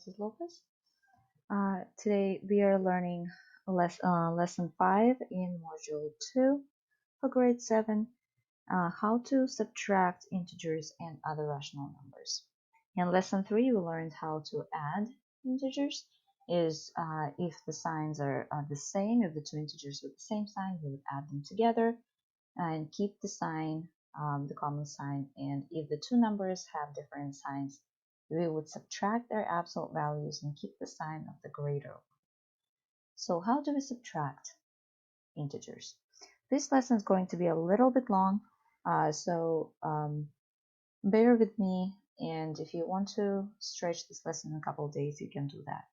Mrs. Lopez. Today we are learning lesson 5 in module 2 for grade 7, how to subtract integers and other rational numbers. In lesson 3 we learned how to add integers. If the signs are the same, if the two integers are the same sign, we would add them together and keep the sign, the common sign, and if the two numbers have different signs, we would subtract their absolute values and keep the sign of the greater one. So how do we subtract integers? This lesson is going to be a little bit long, so bear with me, and if you want to stretch this lesson in a couple of days, you can do that.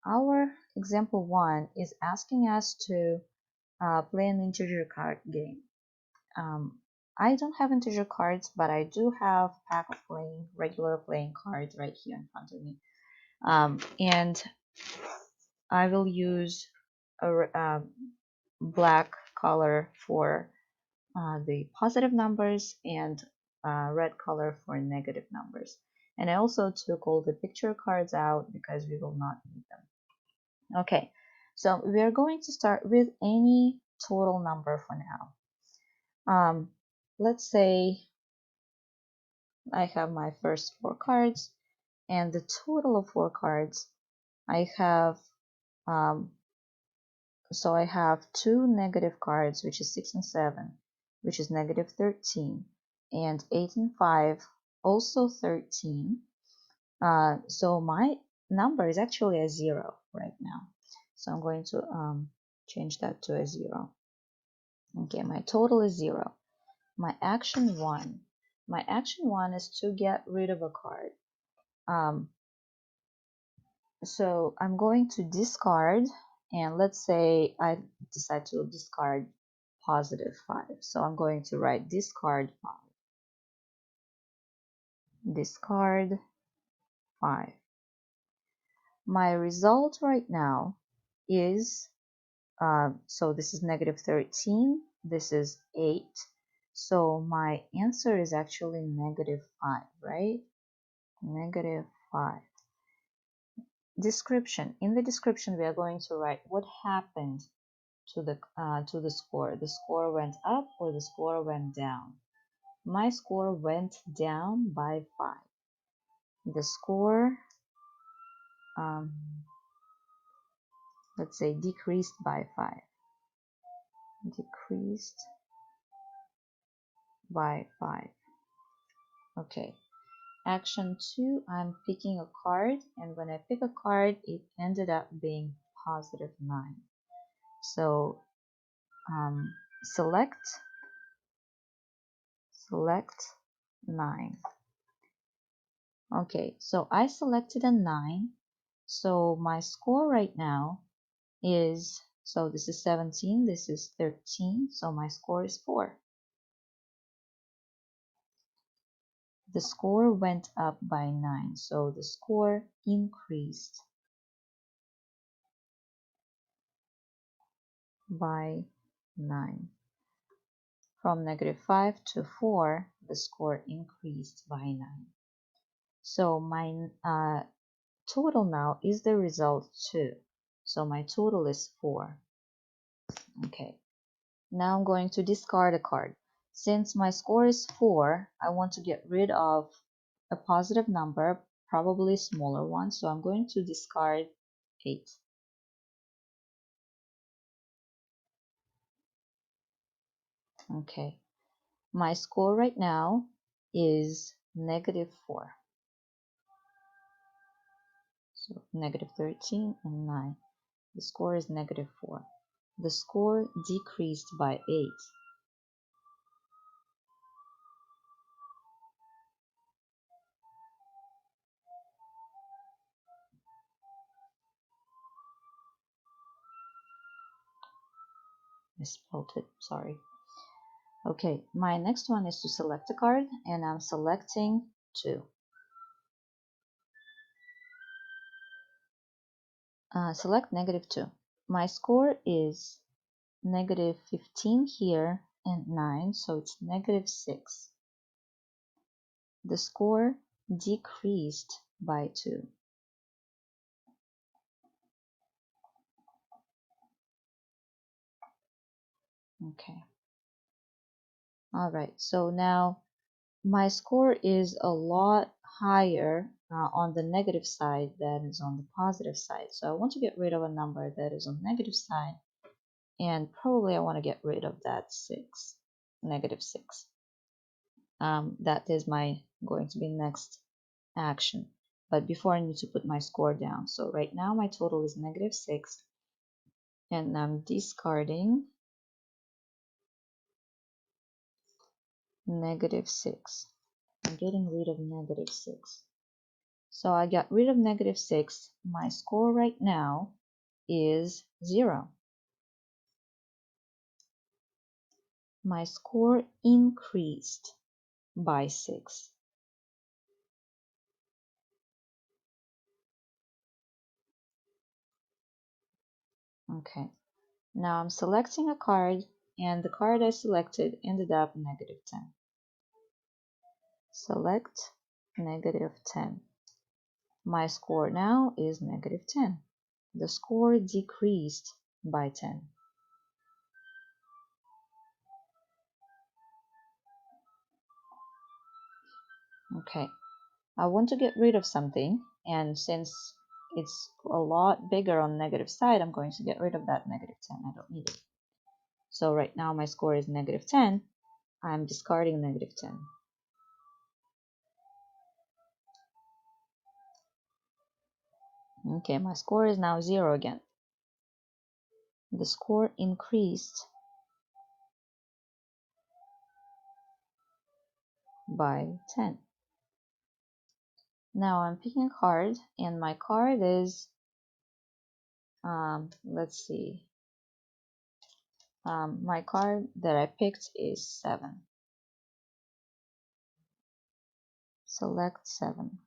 Our example 1 is asking us to play an integer card game. I don't have integer cards, but I do have a pack of regular playing cards right here in front of me. And I will use a black color for the positive numbers and red color for negative numbers. And I also took all the picture cards out because we will not need them. Okay, so we are going to start with any total number for now. Let's say I have my first 4 cards, and the total of 4 cards I have, so I have 2 negative cards, which is 6 and 7, which is negative 13, and 8 and 5, also 13. So my number is actually a 0 right now. So I'm going to change that to a 0. Okay, my total is 0. My action 1. My action 1 is to get rid of a card. So I'm going to discard, and let's say I decide to discard positive 5. So I'm going to write discard 5. Discard 5. My result right now is, so this is negative 13, this is 8. So my answer is actually negative 5, right? Negative 5. Description. In the description, we are going to write what happened to the score. The score went up or the score went down. My score went down by 5. The score, let's say, decreased by 5. Decreased by 5. Okay. Action 2, I'm picking a card, and when I pick a card, it ended up being positive 9. So select 9. Okay, so I selected a 9. So my score right now is, so this is 17, this is 13, so my score is 4. The score went up by 9, so the score increased by 9. From negative 5 to 4, the score increased by 9. So my total now is the result 2. So my total is 4. Okay. Now I'm going to discard a card. Since my score is 4, I want to get rid of a positive number, probably a smaller one, so I'm going to discard 8. Okay. My score right now is negative 4. So negative 13 and 9. The score is negative 4. The score decreased by 8. I spelled it, sorry. Okay, my next one is to select a card, and I'm selecting 2. Select negative 2. My score is negative 15 here and 9, so it's negative 6. The score decreased by 2. Okay. All right. So now my score is a lot higher on the negative side than is on the positive side. So I want to get rid of a number that is on the negative side, and probably I want to get rid of that 6, negative 6. That is my going to be next action. But before I need to put my score down. So right now my total is negative 6, and I'm discarding negative 6. I'm getting rid of negative 6. So I got rid of negative 6. My score right now is 0. My score increased by 6. Okay. Now I'm selecting a card, and the card I selected ended up negative 10. Select negative 10. My score now is negative 10. The score decreased by 10. Okay, I want to get rid of something, and since it's a lot bigger on the negative side, I'm going to get rid of that negative 10. I don't need it. So right now my score is negative 10. I'm discarding negative 10. Okay, my score is now 0 again. The score increased by 10. Now I'm picking a card, and my card is, let's see, my card that I picked is 7. Select 7.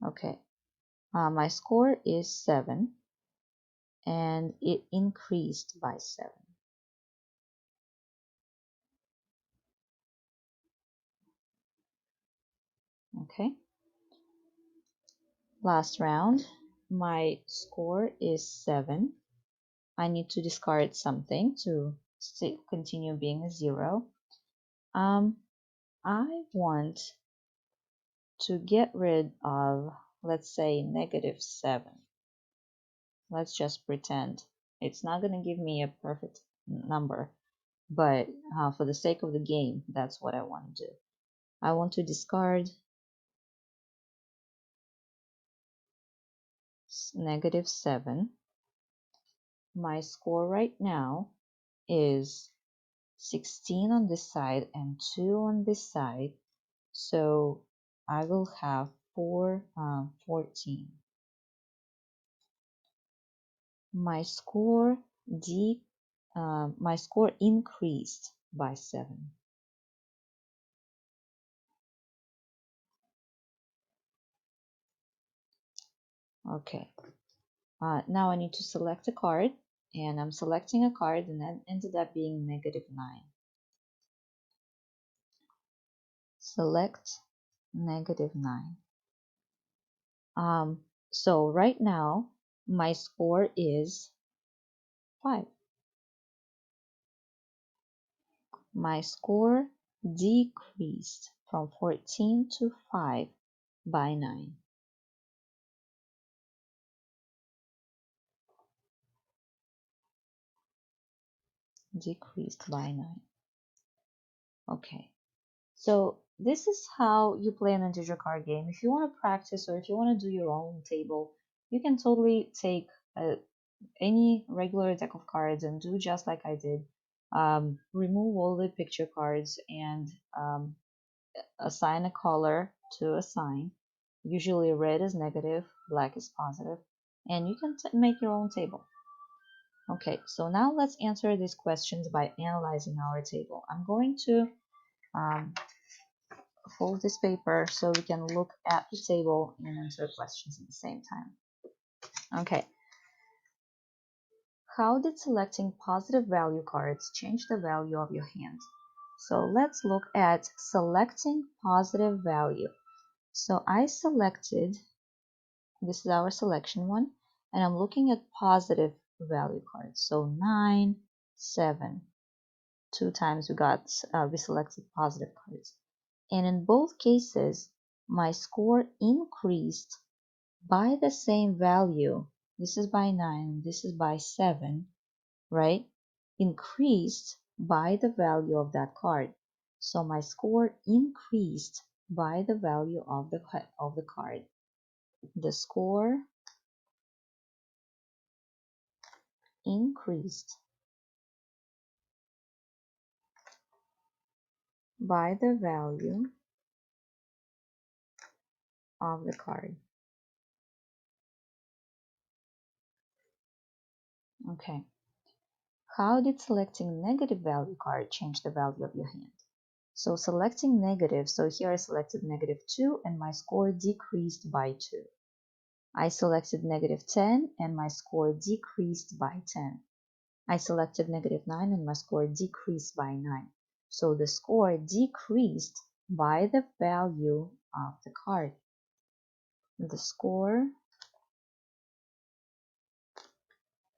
Okay, my score is 7, and it increased by 7. Okay, last round. My score is 7. I need to discard something to still continue being a 0. I want to get rid of, let's say, negative 7. Let's just pretend. It's not going to give me a perfect number, but for the sake of the game, that's what I want to do. I want to discard negative 7. My score right now is 16 on this side and 2 on this side, so I will have 14. My score my score increased by 7. Okay, now I need to select a card, and I'm selecting a card, and that ended up being negative 9. Select negative 9. So right now my score is 5. My score decreased from 14 to 5 by 9. Decreased by 9. Okay, so this is how you play an integer card game. If you want to practice, or if you want to do your own table, you can totally take any regular deck of cards and do just like I did. Remove all the picture cards and assign a color to a sign. Usually red is negative, black is positive, and you can make your own table. Okay, so now let's answer these questions by analyzing our table. I'm going to um, fold this paper so we can look at the table and answer questions at the same time. Okay, how did selecting positive value cards change the value of your hand? So let's look at selecting positive value. So I selected, this is our selection one, and I'm looking at positive value cards. So 9, 7. Two times we selected positive cards. And in both cases, my score increased by the same value. This is by 9, this is by 7, right? Increased by the value of that card. So my score increased by the value of the card. The score increased by the value of the card. Okay. How did selecting negative value card change the value of your hand? So selecting negative, so here I selected -2 and my score decreased by 2. I selected -10 and my score decreased by 10. I selected -9 and my score decreased by 9. So the score decreased by the value of the card. The score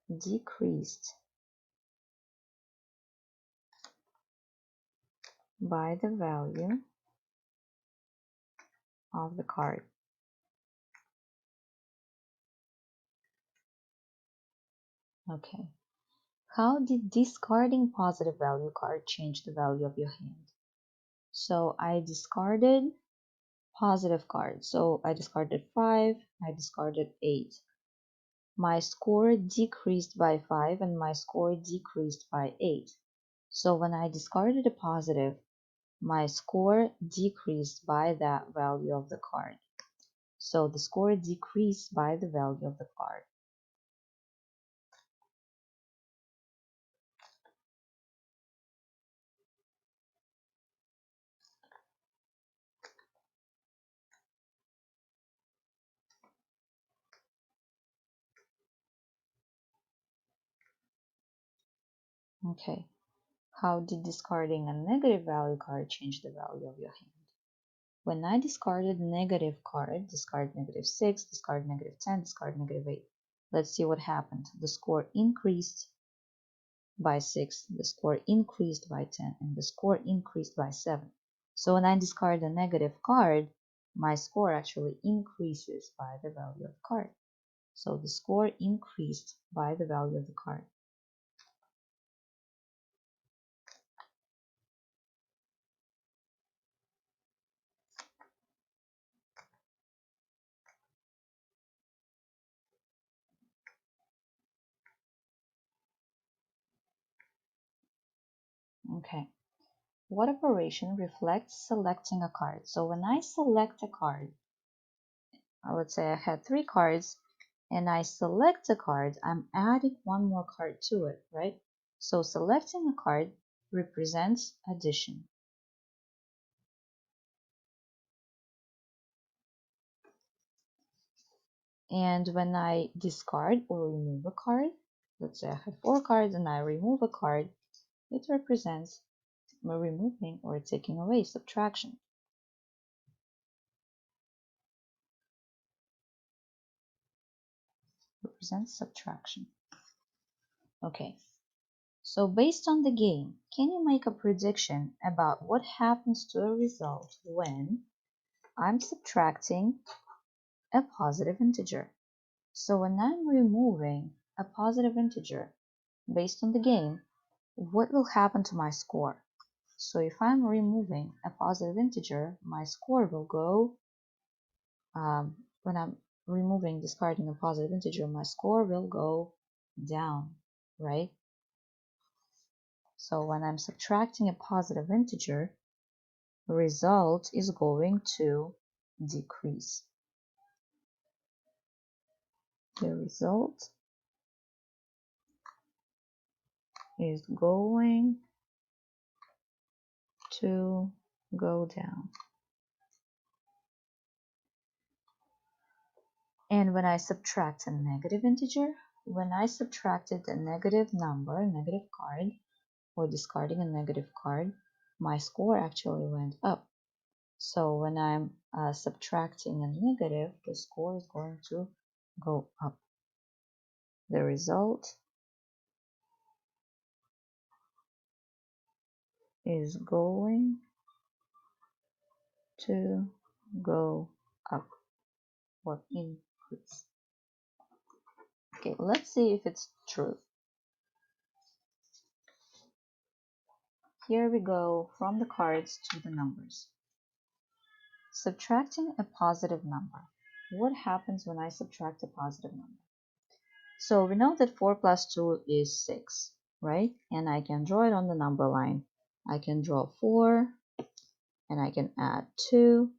decreased by the value of the card. Okay. How did discarding positive value card change the value of your hand? So I discarded positive cards. So I discarded 5, I discarded 8. My score decreased by 5 and my score decreased by 8. So when I discarded a positive, my score decreased by that value of the card. So the score decreased by the value of the card. Okay. How did discarding a negative value card change the value of your hand? When I discarded negative card, discard -6, discard -10, discard -8. Let's see what happened. The score increased by 6, the score increased by 10, and the score increased by 7. So when I discard a negative card, my score actually increases by the value of the card. So the score increased by the value of the card. Okay. What operation reflects selecting a card? So when I select a card, let's say I had 3 cards and I select a card, I'm adding one more card to it, right? So selecting a card represents addition. And when I discard or remove a card, let's say I have 4 cards and I remove a card, it represents removing or taking away, subtraction. Represents subtraction. Okay, so based on the game, can you make a prediction about what happens to a result when I'm subtracting a positive integer? So when I'm removing a positive integer, based on the game, what will happen to my score? So if I'm removing a positive integer, my score will go, when I'm discarding a positive integer, my score will go down, right? So when I'm subtracting a positive integer, the result is going to decrease. The result is going to go down. And when I subtract a negative integer, when I subtracted a negative number, a negative card, or discarding a negative card, my score actually went up. So when I'm subtracting a negative, the score is going to go up. The result is going to go up or increase. Okay, let's see if it's true. Here we go from the cards to the numbers. Subtracting a positive number. What happens when I subtract a positive number? So we know that 4 plus 2 is 6, right? And I can draw it on the number line. I can draw 4, and I can add 2,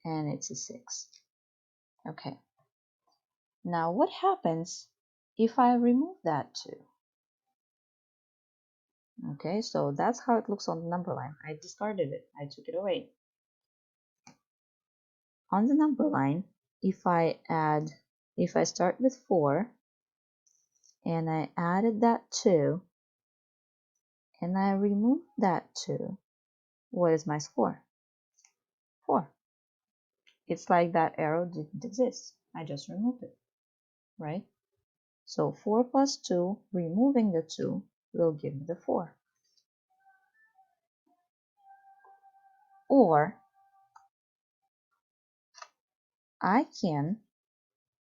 and it's a 6. Okay. Now what happens if I remove that 2? Okay, so that's how it looks on the number line. I discarded it. I took it away. On the number line, if I start with 4 and I added that 2 and I remove that 2, what is my score? 4. It's like that arrow didn't exist. I just removed it, right? So 4 plus 2, removing the 2, will give me the 4. Or I can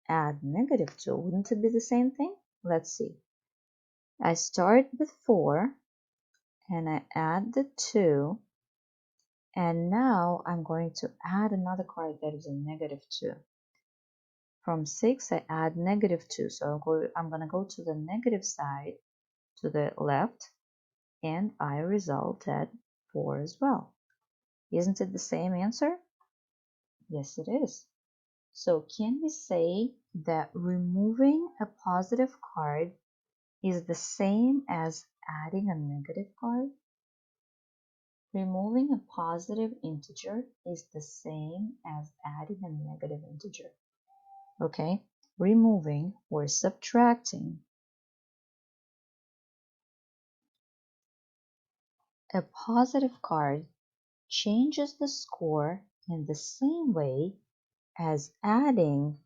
add negative 2. Wouldn't it be the same thing? Let's see. I start with 4 and I add the 2, and now I'm going to add another card that is a negative 2. From 6 I add negative 2, so I'm going to go to the negative side, to the left, and I result at 4 as well. Isn't it the same answer? Yes, it is. So can we say that removing a positive card is the same as adding a negative card? Removing a positive integer is the same as adding a negative integer. Okay, removing or subtracting a positive card changes the score in the same way as adding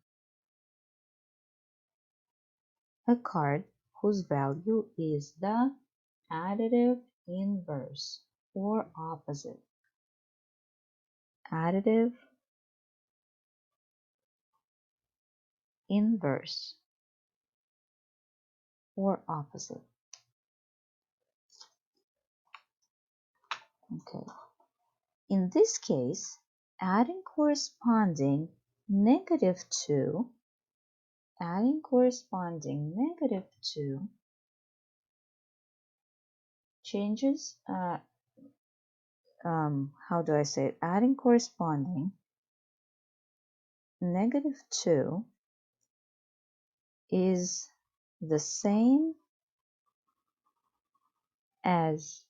a card whose value is the additive inverse or opposite. Additive inverse or opposite. Okay. In this case, adding corresponding negative 2, changes, how do I say it? Adding corresponding negative 2 is the same as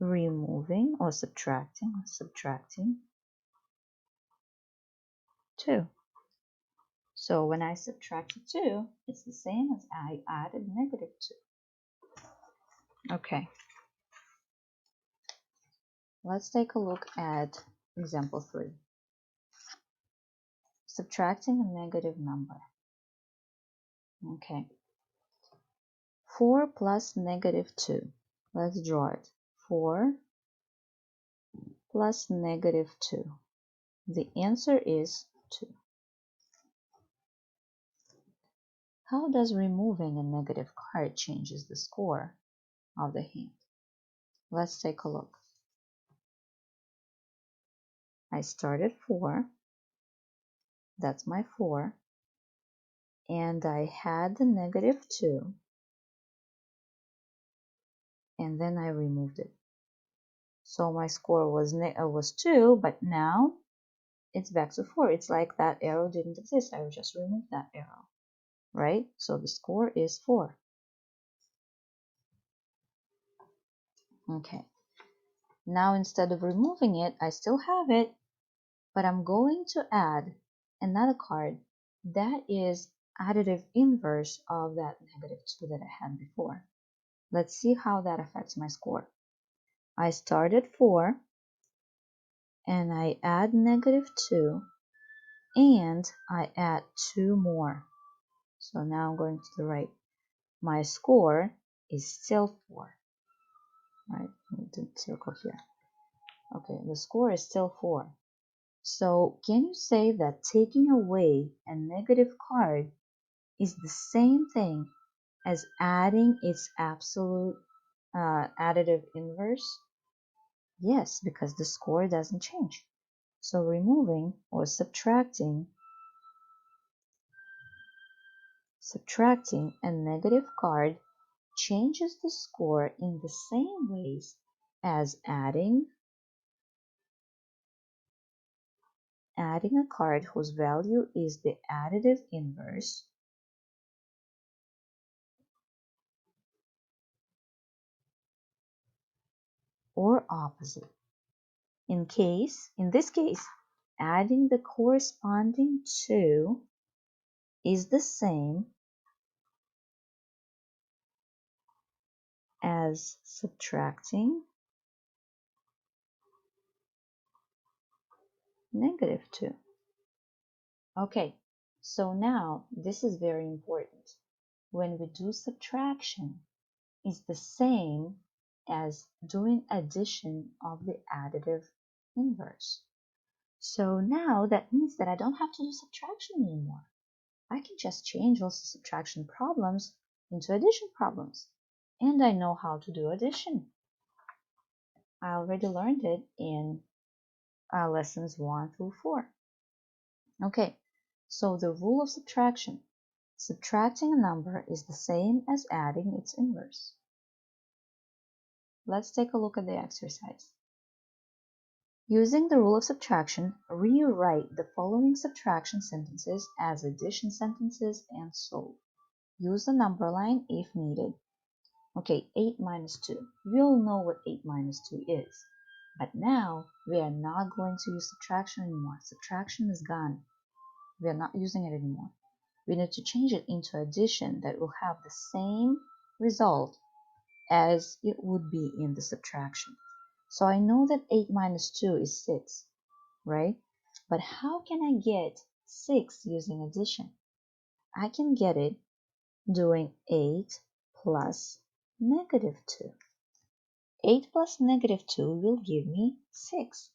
removing or subtracting 2. So when I subtracted 2, it's the same as I added negative 2. Okay. Let's take a look at example 3. Subtracting a negative number. Okay. 4 plus negative 2. Let's draw it. 4 plus negative 2. The answer is 2. How does removing a negative card changes the score of the hand? Let's take a look. I started 4. That's my 4. And I had the negative 2. And then I removed it. So my score was 2, but now it's back to 4. It's like that arrow didn't exist. I just removed that arrow, right? So the score is 4. Okay. Now instead of removing it, I still have it, but I'm going to add another card that is additive inverse of that negative 2 that I had before. Let's see how that affects my score. I started 4 and I add -2, and I add 2 more. So now I'm going to the right. My score is still 4. Right? Let me do the circle here. Okay, the score is still 4. So can you say that taking away a negative card is the same thing as adding its absolute additive inverse? Yes, because the score doesn't change. So removing or subtracting a negative card changes the score in the same ways as adding a card whose value is the additive inverse or opposite. In this case, adding the corresponding 2 is the same as subtracting -2. Okay, so now this is very important. When we do subtraction, it's the same as doing addition of the additive inverse. So now that means that I don't have to do subtraction anymore. I can just change also subtraction problems into addition problems. And I know how to do addition. I already learned it in lessons 1 through 4. Okay, so the rule of subtraction. Subtracting a number is the same as adding its inverse. Let's take a look at the exercise. Using the rule of subtraction, rewrite the following subtraction sentences as addition sentences and solve. Use the number line if needed. Okay, 8 minus 2. We all know what 8 minus 2 is. But now we are not going to use subtraction anymore. Subtraction is gone. We are not using it anymore. We need to change it into addition that will have the same result as it would be in the subtraction. So I know that 8 minus 2 is 6, right? But how can I get 6 using addition? I can get it doing 8 plus -2. 8 plus -2 will give me 6.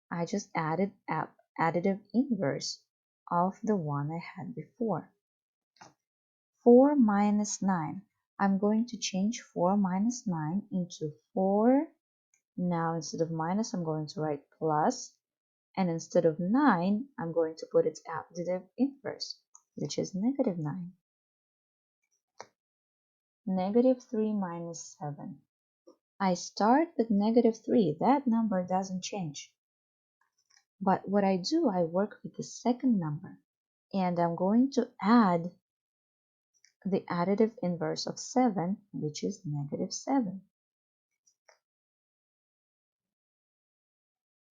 I just added additive inverse of the one I had before. 4 minus 9. I'm going to change 4 minus 9 into 4. Now instead of minus, I'm going to write plus. And instead of 9, I'm going to put its additive inverse, which is -9. -3 minus 7. I start with -3. That number doesn't change. But what I do, I work with the second number. And I'm going to add the additive inverse of 7, which is -7.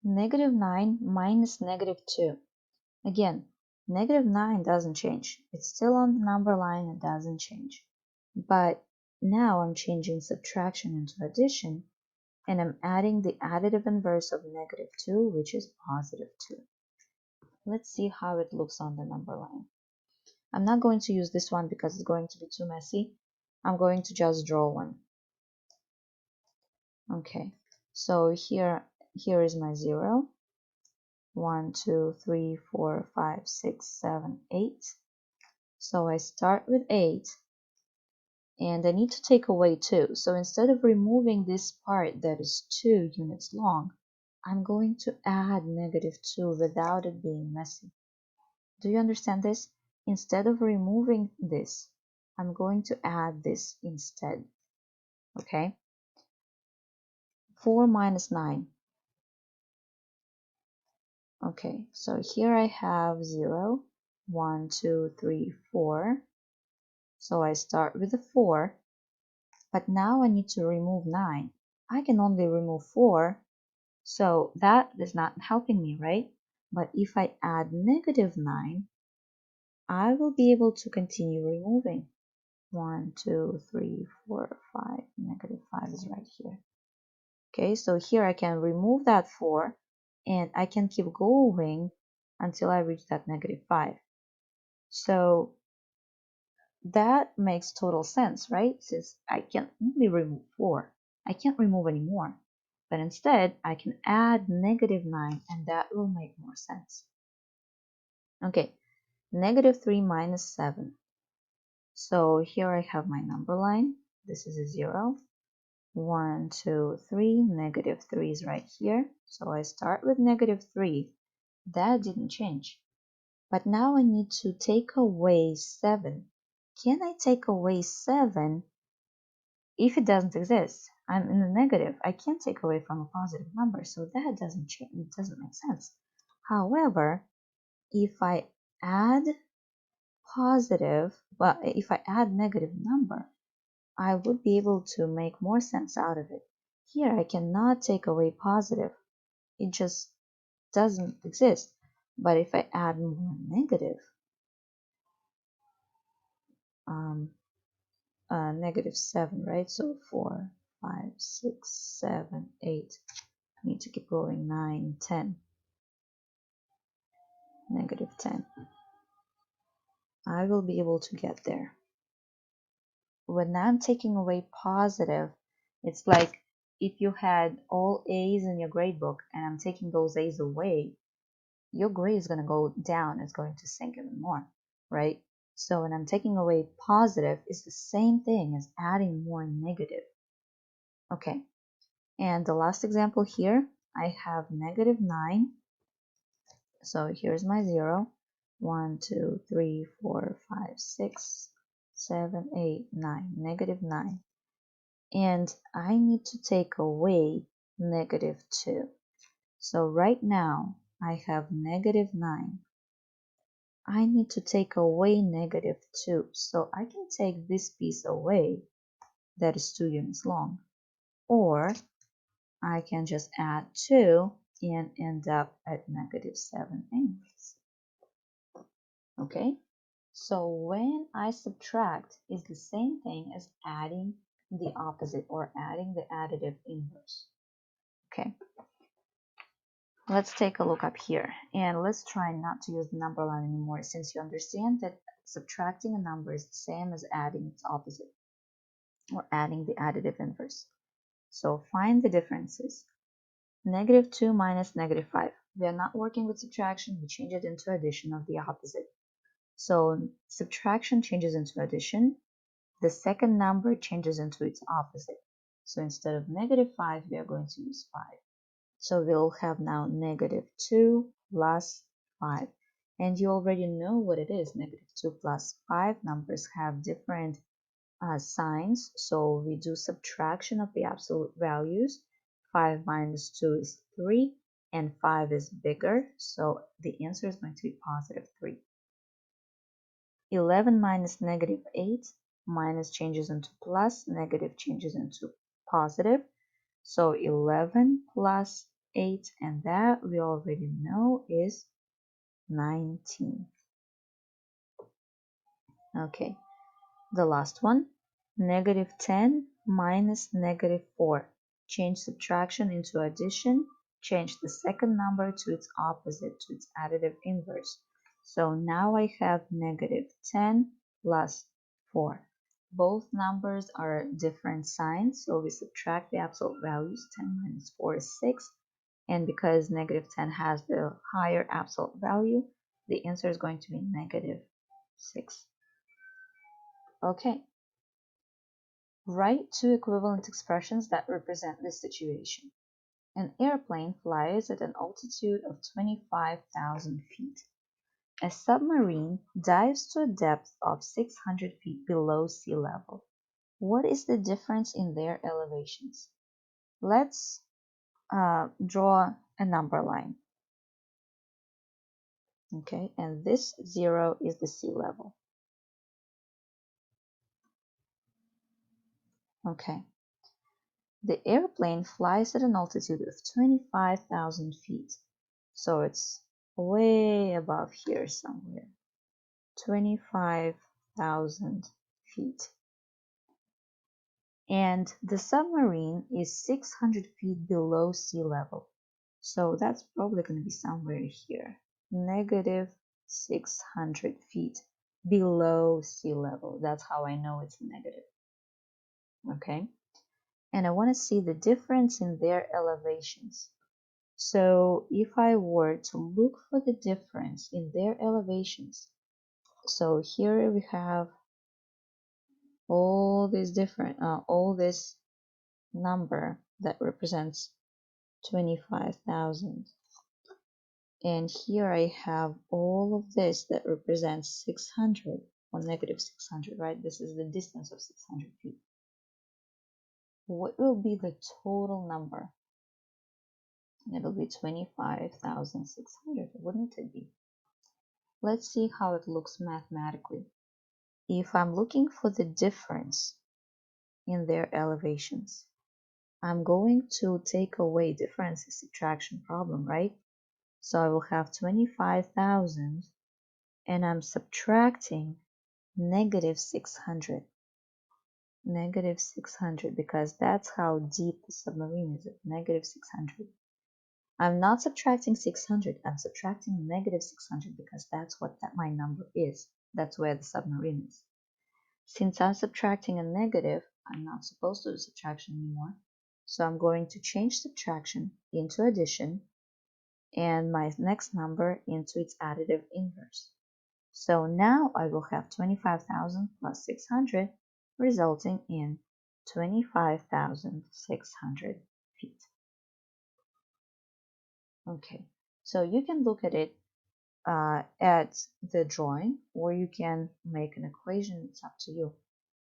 -9 minus -2. Again, -9 doesn't change. It's still on the number line, it doesn't change. But now I'm changing subtraction into addition, and I'm adding the additive inverse of -2, which is +2. Let's see how it looks on the number line. I'm not going to use this one because it's going to be too messy. I'm going to just draw one. Okay, so here is my 0. 1, 2, 3, 4, 5, 6, 7, 8. So I start with 8, and I need to take away 2. So instead of removing this part that is 2 units long, I'm going to add -2 without it being messy. Do you understand this? Instead of removing this, I'm going to add this instead. Okay? 4 minus 9. Okay, so here I have 0, 1, 2, 3, 4. So I start with the 4, but now I need to remove 9. I can only remove 4, so that is not helping me, right? But if I add -9, I will be able to continue removing. 1, 2, 3, 4, 5, -5 is right here. Okay, so here I can remove that 4, and I can keep going until I reach that -5. So that makes total sense, right? Since I can only remove 4, I can't remove any more. But instead, I can add -9, and that will make more sense. Okay, -3 minus 7. So here I have my number line. This is a 0. 1, 2, 3. -3 is right here. So I start with -3. That didn't change. But now I need to take away 7. Can I take away 7 if it doesn't exist? I'm in the negative. I can't take away from a positive number, so that doesn't change. It doesn't make sense. However, if I add if I add negative number, I would be able to make more sense out of it. Here I cannot take away positive. It just doesn't exist. But if I add more negative, um, -7, right? So 4, 5, 6, 7, 8. I need to keep going. 9, 10. -10. I will be able to get there. When I'm taking away positive, it's like if you had all A's in your grade book and I'm taking those A's away, your grade is going to go down. It's going to sink even more, right? So when I'm taking away positive, it's the same thing as adding more negative. Okay, and the last example here, I have -9. So here's my 0. 1, 2, 3, 4, 5, 6, 7, 8, 9. -9. And I need to take away -2. So right now I have -9. I need to take away -2. So I can take this piece away that is 2 units long. Or I can just add 2 and end up at -7 anyways. Okay? So when I subtract, it's the same thing as adding the opposite or adding the additive inverse. Okay? Let's take a look up here and let's try not to use the number line anymore since you understand that subtracting a number is the same as adding its opposite or adding the additive inverse. So find the differences. -2 minus -5. We are not working with subtraction, we change it into addition of the opposite. So subtraction changes into addition. The second number changes into its opposite. So instead of -5, we are going to use 5. So we'll have now -2 plus 5. And you already know what it is. -2 plus 5 numbers have different signs. So we do subtraction of the absolute values. 5 minus 2 is 3 and 5 is bigger. So the answer is going to be +3. 11 minus -8, minus changes into plus, negative changes into positive. So 11 plus 8, and that we already know is 19. Okay, the last one, -10 minus -4. Change subtraction into addition, change the second number to its opposite, to its additive inverse. So now I have -10 plus 4. Both numbers are different signs, so we subtract the absolute values. 10 minus 4 is 6. And because -10 has the higher absolute value, the answer is going to be -6. Okay. Write 2 equivalent expressions that represent this situation. An airplane flies at an altitude of 25,000 feet. A submarine dives to a depth of 600 feet below sea level. What is the difference in their elevations? Let's draw a number line. Okay, and this 0 is the sea level. Okay. The airplane flies at an altitude of 25,000 feet. So it's way above here somewhere. 25,000 feet. And the submarine is 600 feet below sea level. So that's probably going to be somewhere here. Negative 600 feet below sea level. That's how I know it's negative. Okay. And I want to see the difference in their elevations. So if I were to look for the difference in their elevations, so here we have all this number that represents 25,000. And here I have all of this that represents 600 or negative 600, right? This is the distance of 600 feet. What will be the total number? It'll be 25,600, wouldn't it be? Let's see how it looks mathematically. If I'm looking for the difference in their elevations, I'm going to take away difference is subtraction problem, right? So I will have 25,000 and I'm subtracting negative 600. Negative 600 because that's how deep the submarine is at negative 600. I'm not subtracting 600, I'm subtracting negative 600 because that's what my number is. That's where the submarine is. Since I'm subtracting a negative, I'm not supposed to do subtraction anymore. So I'm going to change subtraction into addition and my next number into its additive inverse. So now I will have 25,000 plus 600, resulting in 25,600 feet. Okay, so you can look at it at the drawing, or you can make an equation. It's up to you.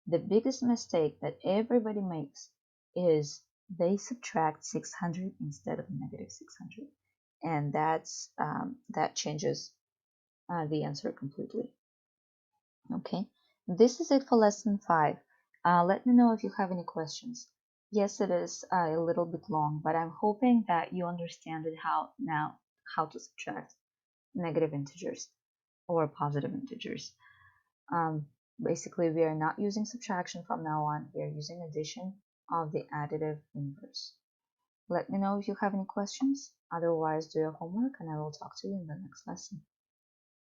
The biggest mistake that everybody makes is they subtract 600 instead of negative 600, and that changes the answer completely. Okay, this is it for lesson 5. Let me know if you have any questions. Yes, it is a little bit long, but I'm hoping that you understand it how to subtract negative integers or positive integers. Basically, we are not using subtraction from now on. We are using addition of the additive inverse. Let me know if you have any questions. Otherwise, do your homework and I will talk to you in the next lesson.